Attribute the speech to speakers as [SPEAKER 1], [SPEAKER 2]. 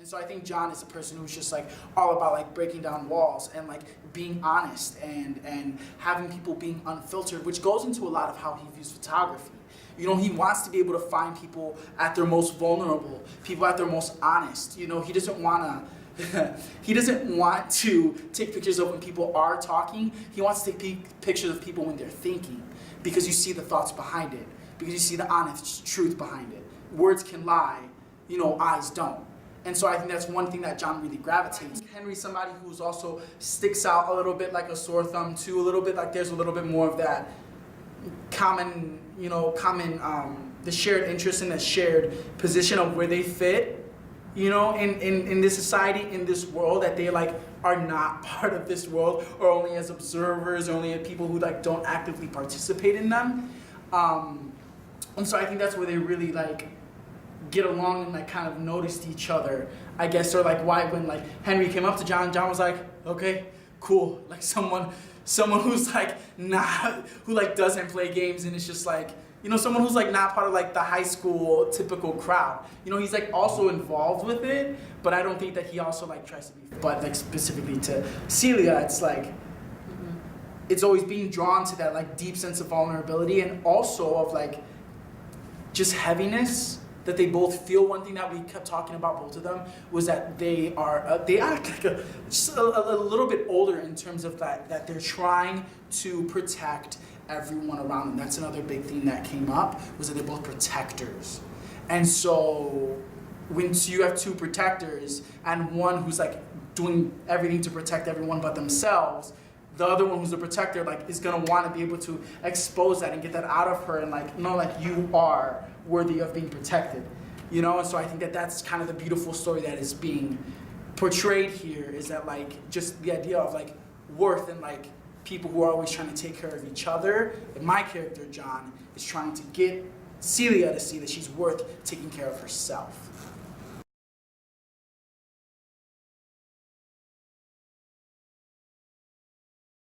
[SPEAKER 1] And so I think John is a person who's just like all about like breaking down walls and like being honest and having people being unfiltered, which goes into a lot of how he views photography. You know, he wants to be able to find people at their most vulnerable, people at their most honest. You know, he doesn't want to take pictures of when people are talking. He wants to take pictures of people when they're thinking, because you see the thoughts behind it, because you see the honest truth behind it. Words can lie, you know, eyes don't. And so I think that's one thing that John really gravitates. Henry's somebody who's also sticks out a little bit like a sore thumb too, a little bit like there's a little bit more of that common, the shared interest and the shared position of where they fit, you know, in this society, in this world, that they like are not part of this world, or only as observers, or only as people who like don't actively participate in them. And so I think that's where they really like get along and like kind of noticed each other, I guess, or like why when like Henry came up to John, John was like, okay, cool, like someone who's like not, who like doesn't play games, and it's just like, you know, someone who's like not part of like the high school typical crowd. You know, he's like also involved with it, but I don't think that he also like tries to be, but like specifically to Celia, it's like, it's always being drawn to that like deep sense of vulnerability, and also of like just heaviness that they both feel. One thing that we kept talking about, both of them, was that they act like just a little bit older in terms of that they're trying to protect everyone around them. That's another big theme that came up, was that they're both protectors. And so when you have two protectors and one who's like doing everything to protect everyone but themselves, the other one who's a protector like is gonna want to be able to expose that and get that out of her, and like know like you are worthy of being protected, you know. And so I think that that's kind of the beautiful story that is being portrayed here, is that like just the idea of like worth, and like people who are always trying to take care of each other. And my character John is trying to get Celia to see that she's worth taking care of herself.